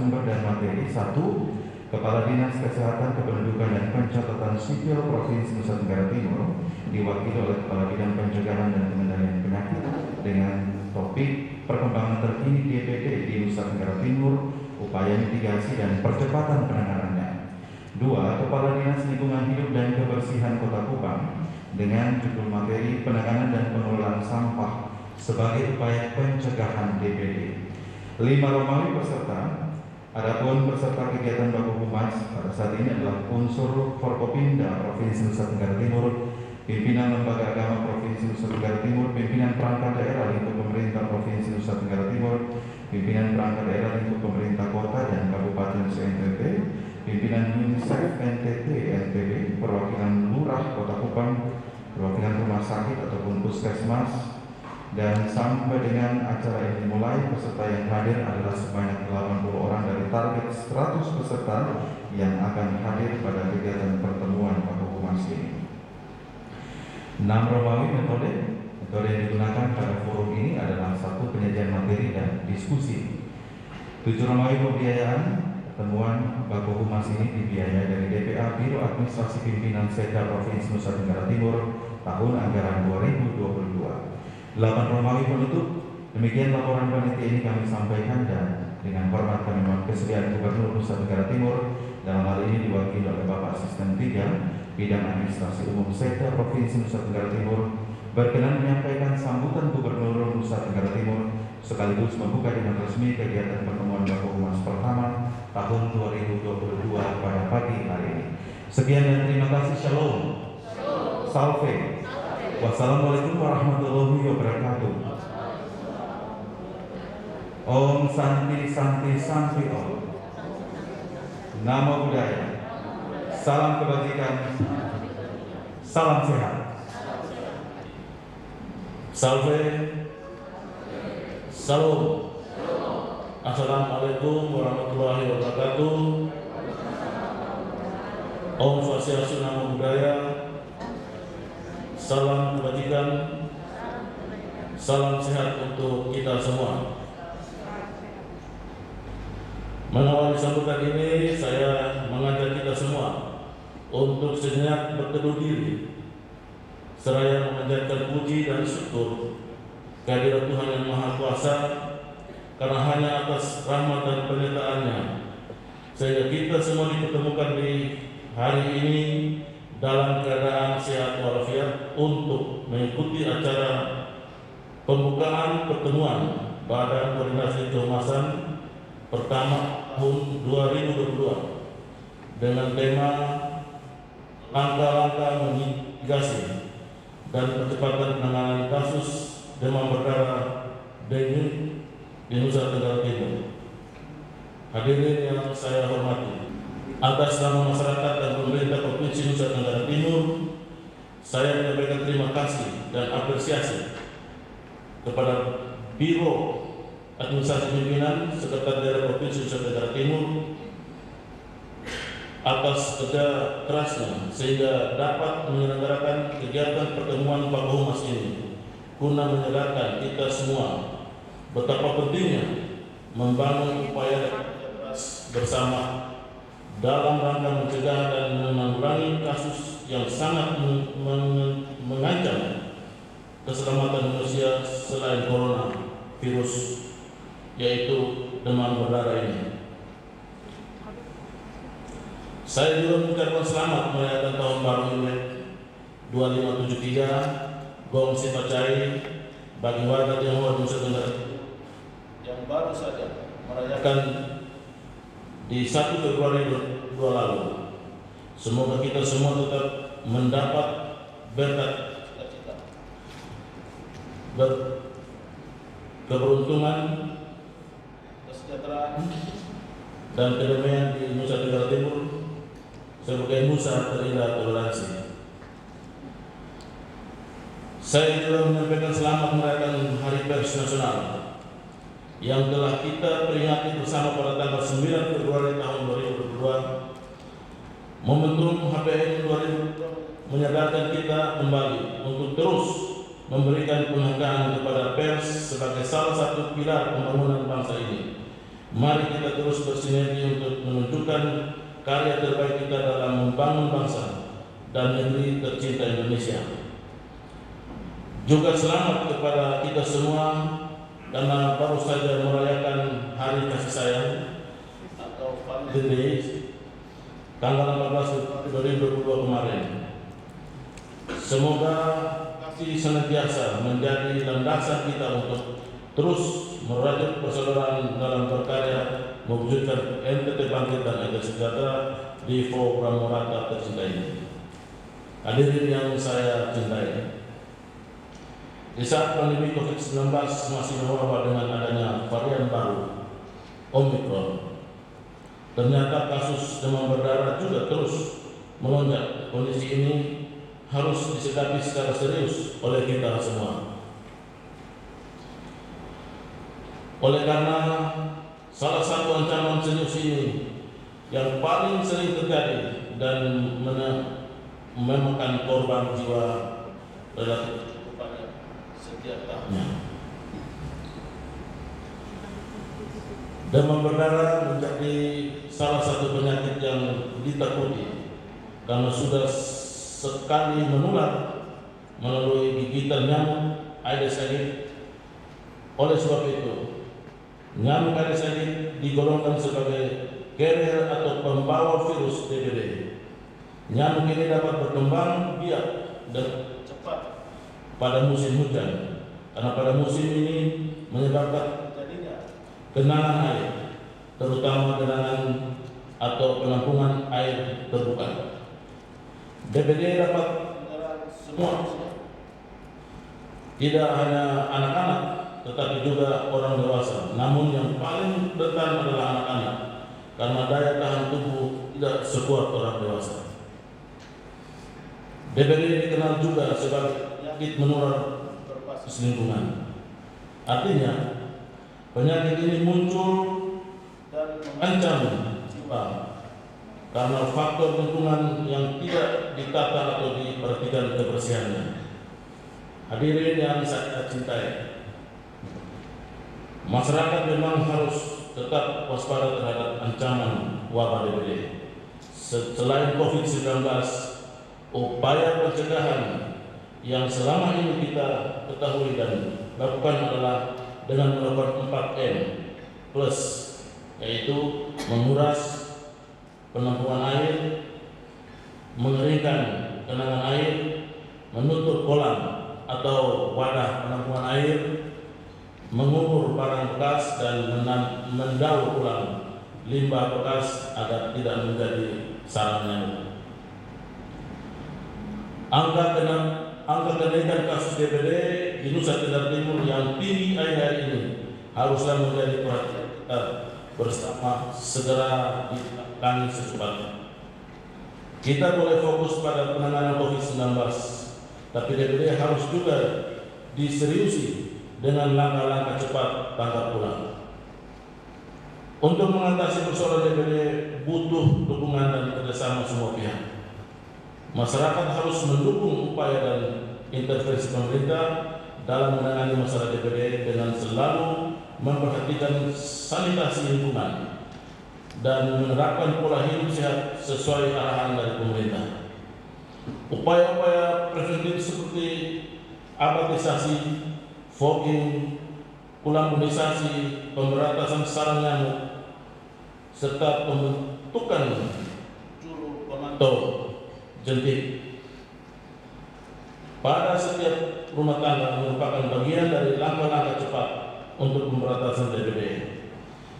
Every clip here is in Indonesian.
narasumber dan materi. 1. Kepala Dinas Kesehatan, Kependudukan dan Pencatatan Sipil Provinsi Nusa Tenggara Timur diwakili oleh Kepala Bidang Pencegahan dan Pengendalian Penyakit dengan topik perkembangan terkini DBD di Nusa Tenggara Timur, upaya mitigasi dan percepatan penanganannya. 2. Kepala Dinas Lingkungan Hidup dan Kebersihan Kota Kupang dengan judul materi penanganan dan pengelolaan sampah sebagai upaya pencegahan DBD. 5 Romawi peserta. Adapun peserta kegiatan Baku Humas pada saat ini adalah unsur Forkopimda Provinsi Nusa Tenggara Timur, pimpinan Lembaga Agama Provinsi Nusa Tenggara Timur, pimpinan perangkat daerah lingkup pemerintah Provinsi Nusa Tenggara Timur, pimpinan perangkat daerah lingkup pemerintah kota dan kabupaten se-NTT, pimpinan UNICEF NTT NTB, perwakilan lurah Kota Kupang, perwakilan rumah sakit ataupun puskesmas. Dan sampai dengan acara ini dimulai, peserta yang hadir adalah sebanyak 80 orang dari target 100 peserta yang akan hadir pada kegiatan pertemuan Baku Humas ini. 6 Romawi metode yang digunakan pada forum ini adalah 1. Penyajian materi dan diskusi. 7 Romawi pembiayaan. Pertemuan Baku Humas ini dibiayai dari DPA Biro Administrasi Pimpinan Sekda Provinsi Nusa Tenggara Timur tahun anggaran 2022. 8 Romawi penutup. Demikian laporan panitia ini kami sampaikan, dan dengan hormat kami mohon kesediaan Gubernur Nusa Tenggara Timur dalam hal ini diwakili oleh Bapak Asisten 3 Bidang Administrasi Umum Sekda Provinsi Nusa Tenggara Timur berkenan menyampaikan sambutan Gubernur Nusa Tenggara Timur sekaligus membuka dengan resmi kegiatan pertemuan Baku Humas pertama tahun 2022 pada pagi hari ini. Sekian dan terima kasih. Shalom. Salve. Wassalamualaikum warahmatullahi wabarakatuh. Om Santi Santi Santi Om. Namo Buddhaya. Salam kebajikan. Salam sehat. Salve. Salam. Assalamualaikum warahmatullahi wabarakatuh. Om Swastiastu, Namo Buddhaya. Salam kebajikan, salam sehat untuk kita semua. Mengawali sambutan ini, saya mengajak kita semua untuk sejenak berteduh diri, seraya memanjatkan puji dan syukur kehadirat Tuhan Yang Maha Kuasa, karena hanya atas rahmat dan penyertaan-Nya sehingga kita semua dipertemukan di hari ini dalam keadaan sehat walafiat untuk mengikuti acara pembukaan pertemuan Badan Koordinasi Kehumasan pertama tahun 2022 dengan tema langkah-langkah mitigasi dan percepatan penanganan kasus demam berdarah dengue di Nusa Tenggara Timur. Hadirin yang saya hormati, atas nama masyarakat dan pemerintah Provinsi Nusa Tenggara Timur, saya menyampaikan terima kasih dan apresiasi kepada Biro Administrasi Pimpinan Sekretariat Daerah Provinsi Nusa Tenggara Timur atas kerja kerasnya sehingga dapat menyelenggarakan kegiatan pertemuan Baku Humas ini guna menyadarkan kita semua betapa pentingnya membangun upaya bersama dalam rangka mencegah dan menanggulangi kasus yang sangat mengancam keselamatan manusia selain corona virus, yaitu demam berdarah ini. Saya juga mengucapkan selamat merayakan tahun baru Imlek 2573 Gong Sipacai bagi warga Tionghoa Nusa Tenggara yang baru saja merayakan di 1 Februari 2022 lalu. Semoga kita semua tetap mendapat berkat keberuntungan, kesejahteraan, dan kedamaian di Nusa Tenggara Timur sebagai Nusa terindah toleransi. Saya juga menyampaikan selamat merayakan Hari Pers Nasional yang telah kita peringati bersama pada tanggal 9 Februari tahun 2022. Momentum HPN 2022 menyadarkan kita kembali untuk terus memberikan penghargaan kepada pers sebagai salah satu pilar pembangunan bangsa ini. Mari kita terus bersinergi untuk menunjukkan karya terbaik kita dalam membangun bangsa dan negeri tercinta Indonesia. Juga selamat kepada kita semua karena baru saja merayakan Hari Kasih Sayang atau Valentine's Day tanggal 14 2022 kemarin. Semoga kasih senantiasa menjadi landasan kita untuk terus merajut persaudaraan dalam berkarya mewujudkan NTT bangkit dan negara sejahtera di program Morata tercinta ini. Hadirin yang saya cintai, di saat pandemi COVID-19 masih mewabah dengan adanya varian baru Omicron, ternyata kasus demam berdarah juga terus melonjak. Kondisi ini harus disikapi secara serius oleh kita semua. Oleh karena salah satu ancaman serius ini yang paling sering terjadi dan memakan korban jiwa relatif setiap tahunnya. Demam berdarah menjadi salah satu penyakit yang ditakuti karena sudah sekali menular melalui gigitan nyamuk Aedes aegypti. Oleh sebab itu, nyamuk Aedes aegypti digolongkan sebagai carrier atau pembawa virus DBD. Nyamuk ini dapat berkembang biak dan cepat pada musim hujan, karena pada musim ini menyebabkan terjadinya genangan air, terutama genangan atau penampungan air terbuka. DBD dapat menyerang semua usia, tidak hanya anak-anak, tetapi juga orang dewasa. Namun yang paling rentan adalah anak-anak, karena daya tahan tubuh tidak sekuat orang dewasa. DBD dikenal juga sebagai penyakit menular berbasis lingkungan. Artinya, penyakit ini muncul dan mengancam jiwa karena faktor lingkungan yang tidak ditata atau diperhatikan kebersihannya. Hadirin yang saya cintai, masyarakat memang harus tetap waspada terhadap ancaman wabah DBD. Selain COVID-19, upaya pencegahan yang selama ini kita ketahui dan lakukan adalah dengan melakukan 4M plus, yaitu menguras penampungan air, mengeringkan genangan air, menutup kolam atau wadah penampungan air, mengubur barang bekas dan mendaur ulang limbah bekas agar tidak menjadi sarang nyamuk. Angka kenaikan kasus DBD di Nusa Tenggara Timur yang tinggi akhir-akhir ini haruslah menjadi perhatian kita bersama, segera ditangani secepatnya. Kita boleh fokus pada penanganan COVID-19, tapi DBD harus juga diseriusi dengan langkah-langkah cepat tanggap pulang. Untuk mengatasi persoalan DBD butuh dukungan dan kerjasama semua pihak. Masyarakat harus mendukung upaya dan intervensi pemerintah dalam menangani masalah DBD dengan selalu memperhatikan sanitasi lingkungan dan menerapkan pola hidup sehat sesuai arahan dari pemerintah. Upaya-upaya preventif seperti abatisasi, fogging, imunisasi, pemberantasan sarang nyamuk, serta pembentukan juru pemantau jentik pada setiap rumah tangga merupakan bagian dari langkah-langkah cepat untuk pemberantasan DBD,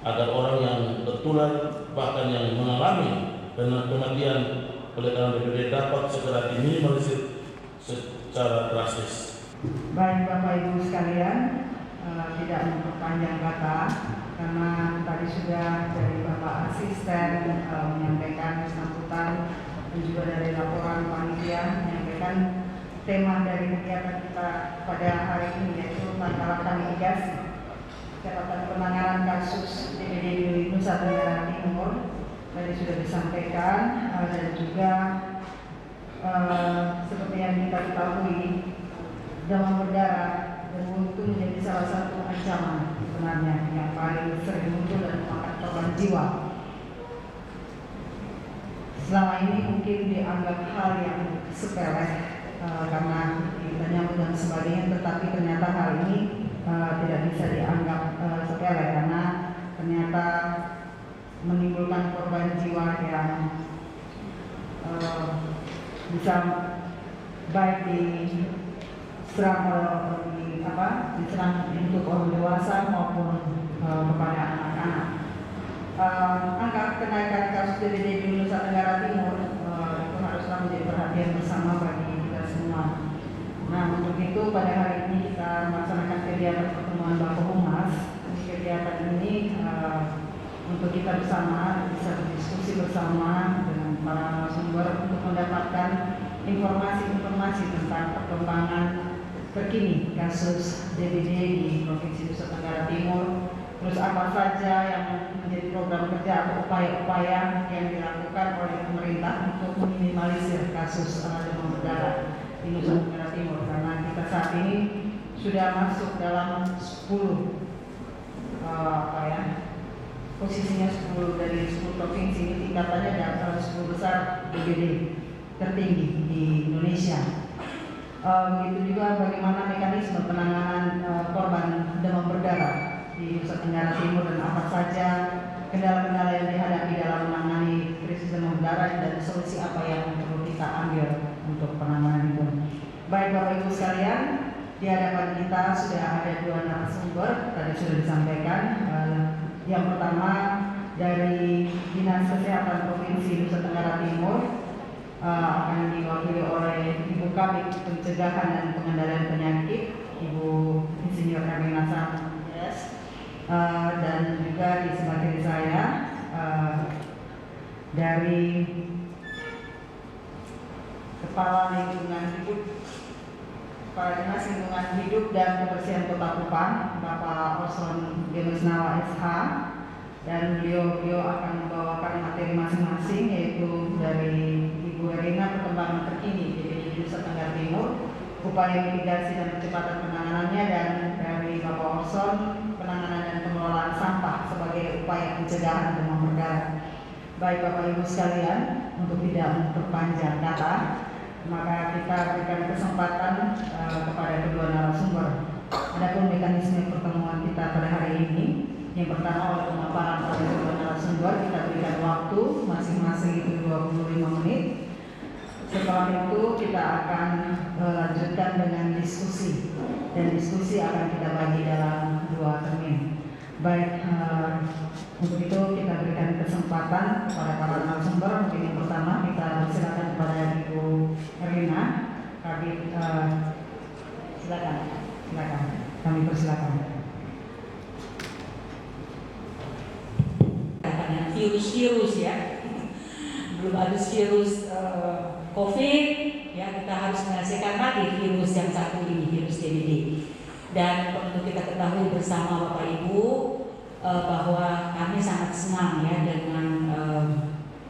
agar orang yang tertular bahkan yang mengalami kematian oleh karena DBD dapat segera diminimalisir secara drastis. Baik Bapak Ibu sekalian, tidak memperpanjang kata karena tadi sudah dari Bapak Asisten menyampaikan sambutan dan juga dari laporan panitia menyampaikan tema dari kegiatan kita pada hari ini, yaitu langkah-langkah mitigasi catatan penanganan kasus DBD di Nusa Tenggara Timur. Tadi sudah disampaikan dan juga seperti yang kita ketahui, demam berdarah dan mulut itu menjadi salah satu ancaman sebenarnya yang paling sering muncul dan memakan korban jiwa. Selama ini mungkin dianggap hal yang sepele karena kita nyambut dan sebagainya, tetapi ternyata hal ini tidak bisa dianggap sepele karena ternyata menimbulkan korban jiwa yang bisa baik diserang untuk orang dewasa maupun kepada anak-anak. Angka kenaikan kasus DBD di Nusa Tenggara Timur itu haruslah menjadi perhatian bersama bagi kita semua. Nah, untuk itu pada hari ini kita melaksanakan kegiatan pertemuan Bakohumas. Kegiatan ini untuk kita bersama bisa berdiskusi bersama dengan para sumber untuk mendapatkan informasi-informasi tentang perkembangan terkini kasus DBD di Provinsi Nusa Tenggara Timur. Terus apa saja yang menjadi program kerja atau upaya-upaya yang dilakukan oleh pemerintah untuk meminimalisir kasus demam berdarah di Nusa Tenggara Timur, karena kita saat ini sudah masuk dalam 10 posisinya 10 dari 10 provinsi ini, tingkatannya adalah 10 besar DBD tertinggi di Indonesia. Begitu juga bagaimana mekanisme penanganan korban demam berdarah di Nusa Tenggara Timur dan apa saja kendala-kendala yang dihadapi dalam menangani krisis demam berdarah dan solusi apa yang perlu kita ambil untuk penanganan itu. Baik Bapak Ibu sekalian, di hadapan kita sudah ada 2 narasumber, tadi sudah disampaikan. Yang pertama dari Dinas Kesehatan Provinsi Nusa Tenggara Timur, akan diwakili oleh Ibu Kabid Pencegahan dan Pengendalian Penyakit, Ibu Insinyur Erlina Samdes, dan juga di sebelah kiri saya dari Kepala Dinas Lingkungan Hidup dan Kebersihan Kota Kupang, Bapak Osron Gemusnawa SH, dan beliau akan membawakan materi masing-masing, yaitu dari Ibu Erlina perkembangan terkini di Nusa Tenggara Timur, upaya mitigasi dan percepatan penanganannya, dan dari Bapak Osron penanganan dan pengelolaan sampah sebagai upaya pencegahan demam berdarah. Baik Bapak Ibu sekalian, untuk tidak memperpanjang kata, maka kita berikan kesempatan kepada kedua narasumber. Adapun mekanisme pertemuan kita pada hari ini, yang pertama oleh pemaparan oleh kedua narasumber, kita berikan waktu masing-masing itu 25 menit. Setelah itu kita akan lanjutkan dengan diskusi, dan diskusi akan kita bagi dalam 2 termin. Baik, untuk itu kita berikan kesempatan kepada para narasumber. Mungkin yang pertama kita silakan kepada Ibu Erlina Kabid, silakan, kami persilakan. Virus ya, belum habis virus COVID ya, kita harus menyelesaikan lagi virus yang satu ini, virus DBD. Dan perlu kita ketahui bersama Bapak Ibu bahwa kami sangat senang ya dengan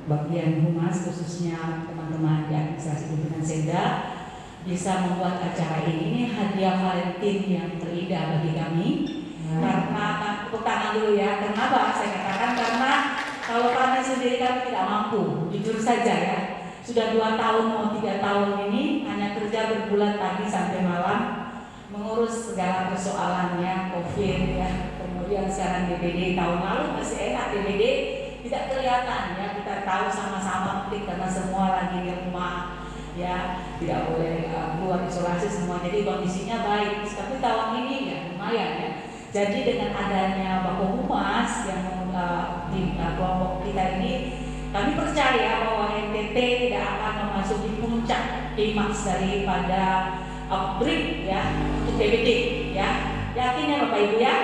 bagian humas, khususnya teman-teman di administrasi pimpinan Sekda, bisa membuat acara ini hadiah Valentine yang terindah bagi kami. Karena tepuk tangan dulu ya. Kenapa saya katakan? Karena kalau kami sendiri kami tidak mampu, jujur saja ya. Sudah 2 tahun mau 3 tahun ini hanya kerja berbulan pagi sampai malam, mengurus segala persoalannya, COVID ya. Kemudian sekarang DBD, tahun lalu masih enak DBD, tidak kelihatan ya. Kita tahu sama-sama karena semua lagi di rumah ya, tidak boleh keluar isolasi semua, jadi kondisinya baik. Tapi tahun ini ya lumayan ya. Jadi dengan adanya Bakohumas yang di kelompok kita ini, kami percaya bahwa NTT tidak akan memasuki puncak klimaks daripada outbreak ya untuk DBD ya. Yakin ya Bapak Ibu ya,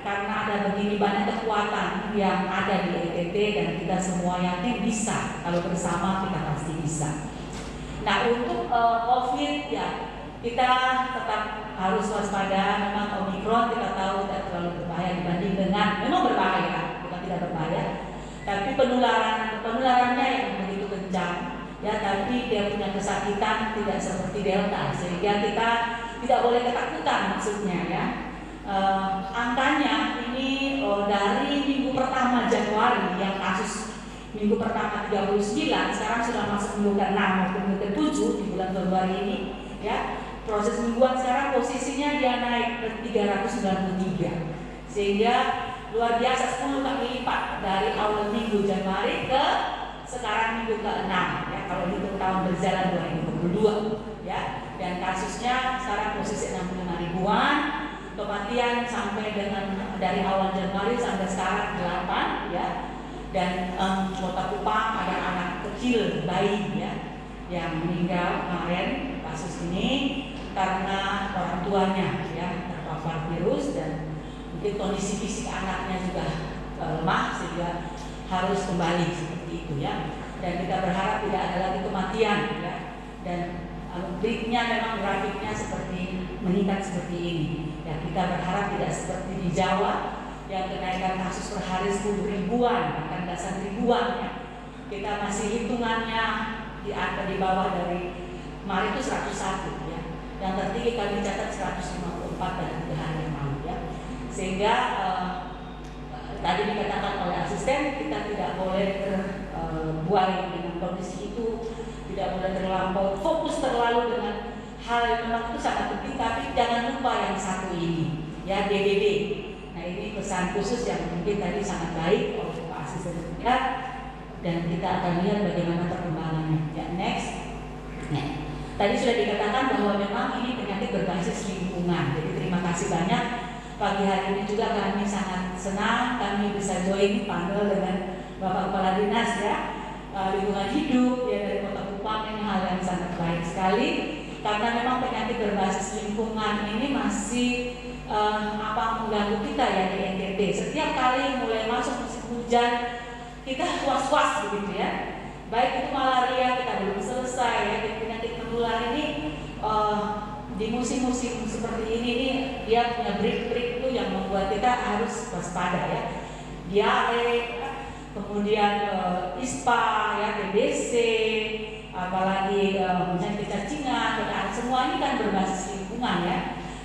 karena ada begini banyak kekuatan yang ada di NTT dan kita semua yakin bisa. Kalau bersama kita pasti bisa. Nah untuk COVID ya, kita tetap harus waspada. Memang Omikron kita tahu tidak terlalu berbahaya dibanding dengan, memang berbahaya, bukan tidak berbahaya, tapi penularannya yang begitu kencang ya, tapi dia punya kesakitan tidak seperti Delta, sehingga kita tidak boleh ketakutan maksudnya ya. angkanya ini dari minggu pertama Januari yang kasus minggu pertama 39, sekarang sudah masuk minggu ke-6 maupun minggu ke-7 di bulan Februari ini ya. Proses mingguan sekarang posisinya dia naik ke 393, sehingga luar biasa 10 kali lipat dari awal minggu Januari ke sekarang minggu ke-6 ya, kalau hitung tahun berjalan 2022 ya. Dan kasusnya sekarang posisi 65 ribuan, kematian sampai dengan dari awal Januari sampai sekarang 8 ya. Dan Kota Kupang ada anak kecil bayi ya yang meninggal kemarin kasus ini karena orang tuanya ya terpapar virus, dan mungkin kondisi fisik anaknya juga lemah sehingga harus kembali seperti itu ya. Dan kita berharap tidak ada lagi kematian ya. Dan grafiknya memang grafiknya seperti meningkat seperti ini ya. Kita berharap tidak seperti di Jawa yang kenaikan kasus per hari 10 ribuan bahkan belasan ribuan ya. Kita masih hitungannya di bawah dari kemarin itu 101 ya. Yang tertinggi kami catat 154 dalam 3 hari yang lalu ya. Sehingga tadi dikatakan oleh asisten, kita tidak boleh terbuai dengan kondisi itu, tidak boleh terlampau fokus terlalu dengan hal yang memang itu sangat penting, tapi jangan lupa yang satu ini ya, DBD. Nah ini pesan khusus yang mungkin tadi sangat baik oleh Pak Asisten ya, dan kita akan lihat bagaimana perkembangannya ya. Next. Nah, tadi sudah dikatakan bahwa memang ini penyakit berbasis lingkungan. Jadi terima kasih banyak. Pagi hari ini juga kami sangat senang kami bisa join panel dengan Bapak Kepala Dinas ya lingkungan hidup ya dari Kota Kupang. Ini hal yang sangat baik sekali karena memang penyakit berbasis lingkungan ini masih mengganggu kita ya di NTT. Setiap kali mulai masuk musim hujan kita was-was begitu ya. Baik itu malaria kita belum selesai ya, dan penyakit menular ini di musim-musim seperti ini nih dia punya break-break itu yang membuat kita harus waspada ya. Diare, kemudian ISPA ya, TBC, apalagi penyakit cacingan, semua ini kan berbasis lingkungan ya.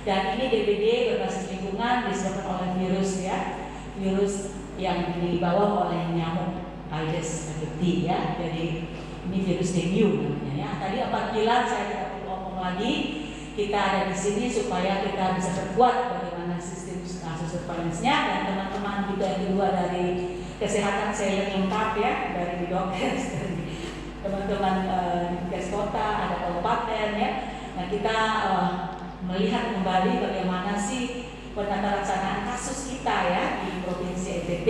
Dan ini DBD berbasis lingkungan disebabkan oleh virus ya, virus yang dibawa oleh nyamuk Aedes aegypti ya. Jadi ini virus dengue namanya ya. Tadi 4 pilar saya tidak perlu ngomong lagi. Kita ada di sini supaya kita bisa berbuat bagaimana sistem surveillance-nya, dan teman-teman juga yang kedua dari kesehatan saya lengkap ya, dari dokter, dari teman-teman di kota, ada kabupaten ya. Nah kita melihat kembali bagaimana sih penata laksanaan kasus kita ya di Provinsi NTT,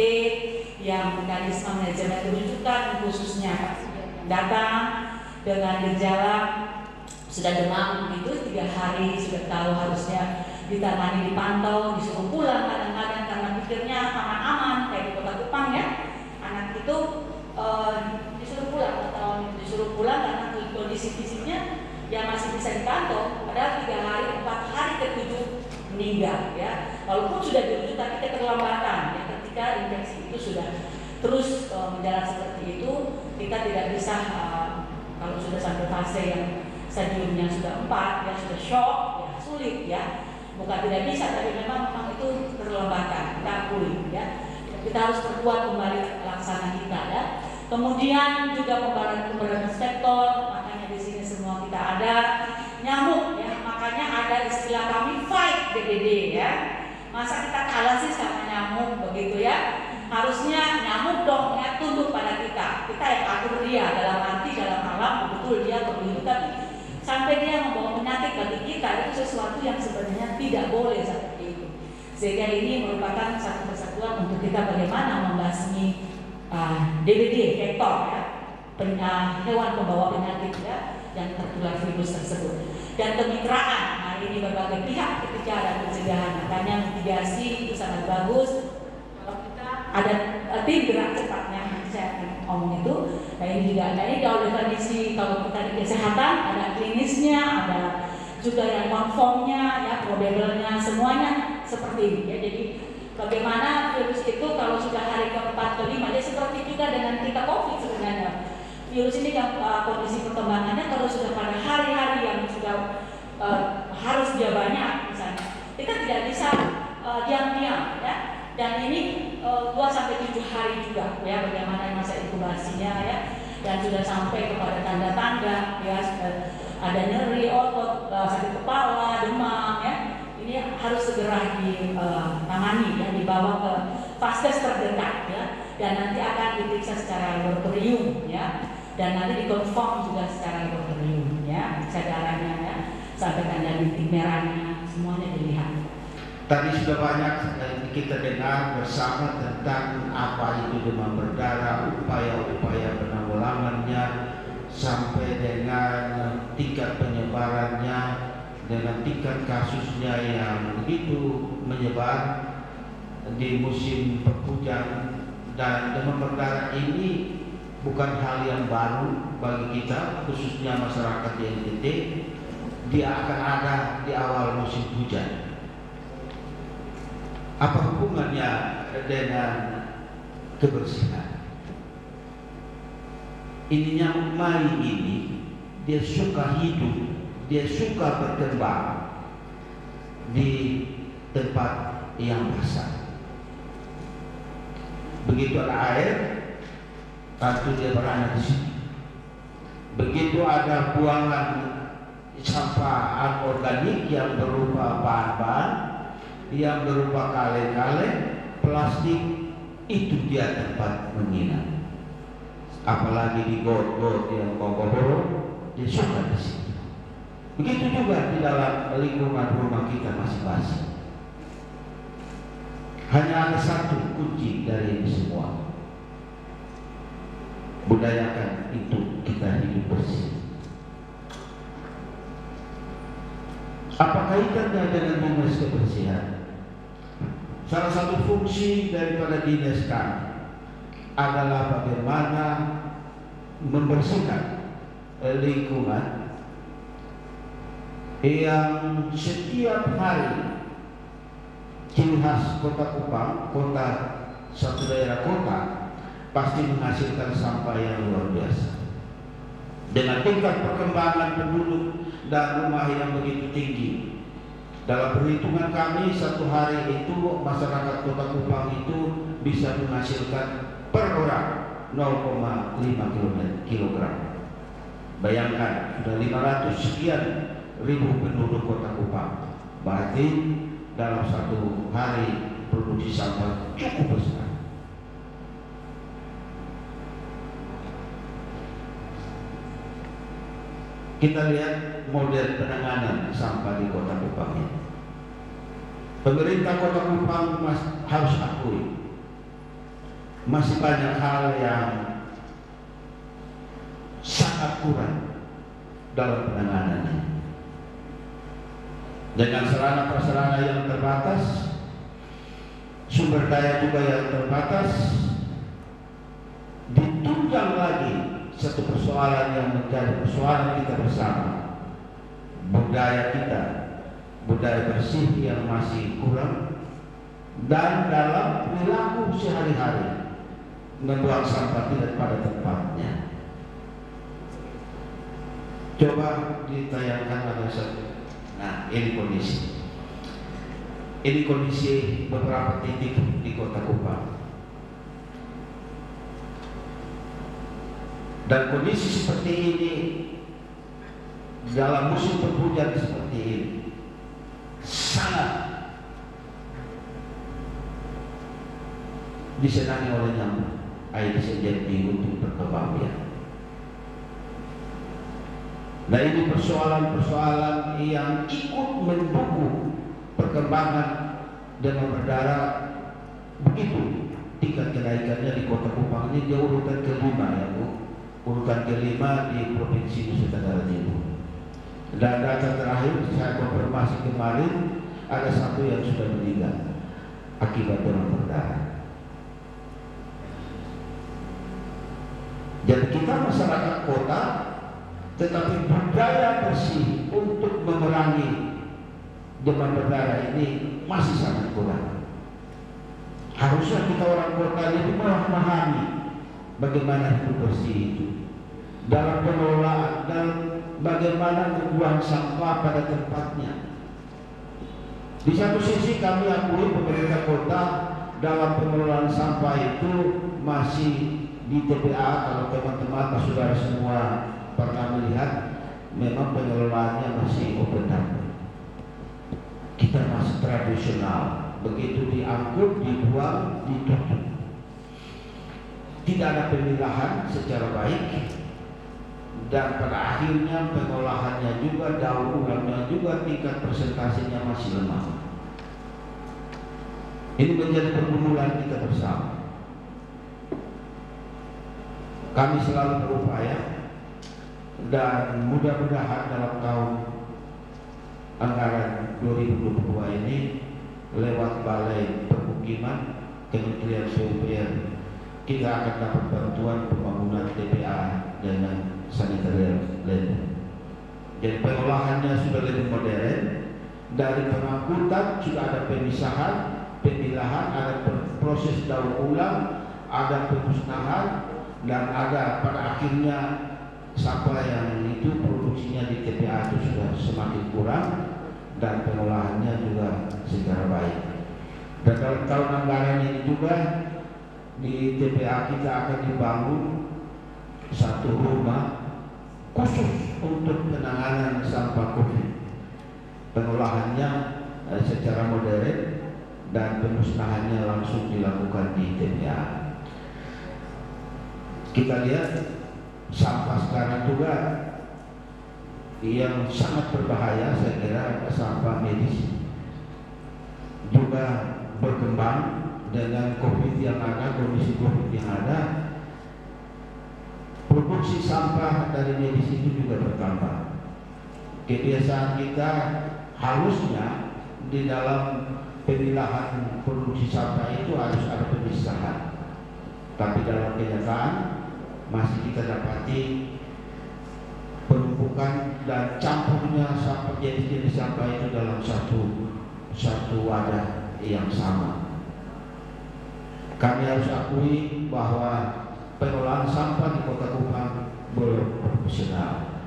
yang mekanisme manajemen rujukan khususnya datang dengan gejala sudah demam begitu 3 hari, sudah tahu harusnya ditangani, dipantau, disuruh pulang kadang-kadang karena pikirnya aman-aman kayak di Kota Kupang ya. Anak itu disuruh pulang atau disuruh pulang karena kondisi fisiknya yang masih bisa dipantau, padahal 3 hari, 4 hari ke-7 meninggal ya. Walaupun sudah dirujuk tapi keterlambatan ya, ketika infeksi itu sudah terus menjalan seperti itu, kita tidak bisa kalau sudah sampai fase yang stadiumnya sudah 4 ya, sudah shock ya, sulit ya. Bukan tidak bisa, tapi memang itu terlambatan, kita akui ya. Kita harus perkuat kembali laksana kita ya. Kemudian juga pemberantasan sektor, makanya di sini semua kita ada nyamuk ya, makanya ada istilah kami fight DBD ya. Masa kita kalah sih sama nyamuk begitu ya? Harusnya nyamuk dong ya tunduk pada kita. Kita yang atur dia dalam arti dalam alam betul dia begitu, tapi sampai dia membawa penyakit bagi kita itu sesuatu yang sebenarnya tidak boleh seperti itu. Sehingga ini merupakan satu kesatuan untuk kita bagaimana membasmi DBD vektor ya, hewan pembawa penyakit ya yang tertular virus tersebut. Dan kemitraan, nah ini berbagai pihak ketika ada pencegahan, makanya mitigasi itu sangat bagus. Kalau kita ada tim gerak cepatnya, saya akan ngomong itu. Nah ini juga, nah ini kalau definisi kalau kita di kesehatan ada klinisnya, ada juga yang konformnya, ya probable-nya, semuanya seperti ini ya. Jadi bagaimana virus itu kalau sudah hari ke-4 ke-5 dia seperti juga dengan kita COVID sebenarnya. Virus ini yang kondisi perkembangannya kalau sudah pada hari-hari yang sudah harus dia banyak misalnya, kita tidak bisa dan sudah sampai kepada tanda-tanda ya ada nyeri otot, sakit kepala, demam ya, ini harus segera ditangani ya, dibawa ke vaskes terdekat ya, dan nanti akan diperiksa secara laboratorium ya, dan nanti dikonfirm juga secara laboratorium ya, periksa darahnya ya, sampai tanda bintik merahnya semuanya dilihat. Tadi sudah banyak kita dengar bersama tentang apa itu demam berdarah, upaya-upaya penanggulangannya, sampai dengan tingkat penyebarannya, dengan tingkat kasusnya yang begitu menyebar di musim penghujan. Dan demam berdarah ini bukan hal yang baru bagi kita, khususnya masyarakat di NTT. Dia akan ada di awal musim hujan. Apa hubungannya dengan kebersihan? Ininya Mai ini dia suka hidup, dia suka berkembang di tempat yang basah. Begitu ada air, tentu dia beranak di sini. Begitu ada buangan sampah anorganik yang berupa bahan-bahan, yang berupa kaleng-kaleng, plastik, itu dia tempat menginap. Apalagi di got-got yang kokoh-kokoh, dia suka di sini. Begitu juga di dalam lingkungan rumah kita masing-masing. Hanya ada satu kunci dari ini semua: budayakan itu kita hidup bersih. Apa kaitannya dengan dinas kebersihan? Salah satu fungsi daripada dinas kami adalah bagaimana membersihkan lingkungan yang setiap hari ciri khas Kota Kupang, kota satu daerah kota, pasti menghasilkan sampah yang luar biasa. Dengan tingkat perkembangan penduduk dan rumah yang begitu tinggi, dalam perhitungan kami satu hari itu masyarakat Kota Kupang itu bisa menghasilkan per orang 0,5 kilogram. Bayangkan sudah 500 sekian ribu penduduk Kota Kupang, berarti dalam satu hari produksi sampah cukup besar. Kita lihat model penanganan sampah di Kota Kupang ini. Pemerintah Kota Kupang harus akui masih banyak hal yang sangat kurang dalam penanganannya. Dengan sarana prasarana yang terbatas, sumber daya juga yang terbatas, ditunjang lagi satu persoalan yang menjadi persoalan kita bersama, budaya kita, budaya bersih yang masih kurang, dan dalam perilaku sehari-hari membuang sampah tidak pada tempatnya. Coba ditayangkan pada satu. Nah, ini kondisi. Ini kondisi beberapa titik di Kota Kupang. Dan kondisi seperti ini dalam musim penghujan seperti ini sangat disenangi oleh nyamuk Aedes aegypti untuk berkembang biak. Nah, ini persoalan-persoalan yang ikut mendukung perkembangan demam berdarah. Begitu tingkat kenaikannya di Kota Kupang ini dia urutan kelima ya Bu. Urutan kelima di Provinsi Nusa Tenggara Timur. Dan data terakhir saya konfirmasi kemarin ada satu yang sudah meninggal akibat demam berdarah. Jadi kita masyarakat kota, tetapi budaya bersih untuk memerangi demam berdarah ini masih sangat kurang. Harusnya kita orang kota ini memahami bagaimana hidup bersih itu, dalam pengelolaan dan bagaimana membuang sampah pada tempatnya. Di satu sisi kami akui pemerintah kota dalam pengelolaan sampah itu masih di TPA, kalau teman-teman saudara semua pernah melihat, memang pengelolaannya masih open data. Kita masih tradisional, begitu diangkut, dibuang, ditutup. Tidak ada pemilahan secara baik, dan pada akhirnya pengolahannya juga, daur ulangnya juga, tingkat presentasinya masih lemah. Ini menjadi pergumulan kita bersama. Kami selalu berupaya, dan mudah-mudahan dalam tahun anggaran 2022 ini lewat Balai Permukiman Kementerian PUPR kita akan dapat bantuan pembangunan TPA dengan sanitary land. Jadi pengolahannya sudah lebih modern, dari pengangkutan sudah ada pemisahan, pemilahan, ada proses daur ulang, ada pemusnahan, dan ada pada akhirnya sampah yang itu produksinya di TPA itu sudah semakin kurang, dan pengolahannya juga secara baik. Dan dalam tahun anggaran ini juga di TPA kita akan dibangun satu rumah khusus untuk penanganan sampah COVID. Pengolahannya secara modern dan pemusnahannya langsung dilakukan di TPA. Kita lihat sampah sekarang juga yang sangat berbahaya, saya kira sampah medis juga berkembang dengan COVID yang ada, kondisi COVID yang ada. Produksi sampah dari medis itu juga bertambah. Kebiasaan kita harusnya di dalam pemilahan produksi sampah itu harus ada pemisahan, tapi dalam kenyataan masih kita dapati penumpukan dan campurnya sampah jenis-jenis sampah itu dalam satu wadah yang sama. Kami harus akui bahwa pengolahan sampah di Kota Kupang belum profesional,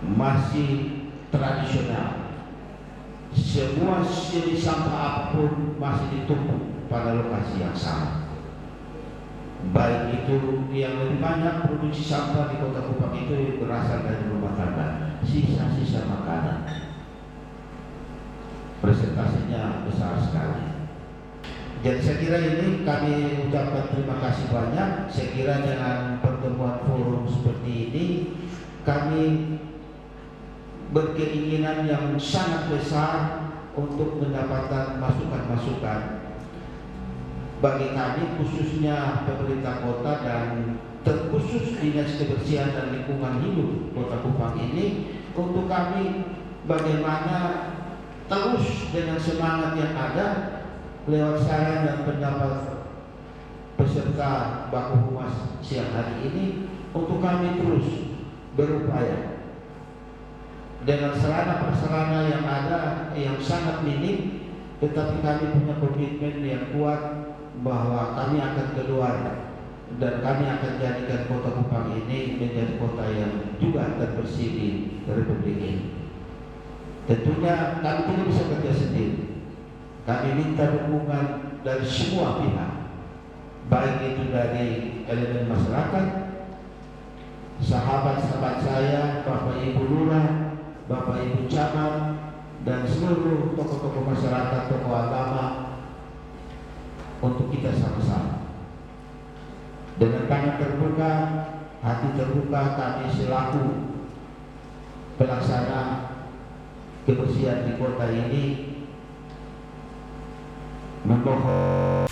masih tradisional. Semua jenis sampah apapun masih ditumpuk pada lokasi yang sama. Baik itu yang lebih banyak produksi sampah di Kota Kupang itu berasal dari rumah tangga, sisa-sisa makanan. Presentasinya besar sekali. Jadi saya kira ini kami ucapkan terima kasih banyak. Saya kira dengan pertemuan forum seperti ini kami berkeinginan yang sangat besar untuk mendapatkan masukan-masukan bagi kami, khususnya pemerintah kota dan terkhusus Dinas Kebersihan dan Lingkungan Hidup Kota Kupang ini, untuk kami bagaimana terus dengan semangat yang ada lewat saran dan pendapat peserta baku humas siang hari ini, untuk kami terus berupaya dengan sarana-prasarana yang ada yang sangat minim, tetapi kami punya komitmen yang kuat bahwa kami akan keluar dan kami akan jadikan Kota Kupang ini menjadi kota yang juga terbersih di Republik ini. Tentunya kami tidak bisa kerja sendiri. Kami minta dukungan dari semua pihak, baik itu dari elemen masyarakat, sahabat-sahabat saya, Bapak Ibu Lurah, Bapak Ibu Camat, dan seluruh tokoh-tokoh masyarakat, tokoh agama, untuk kita sama-sama dengan tangan terbuka, hati terbuka, kami selaku pelaksana kebersihan di kota ini memohon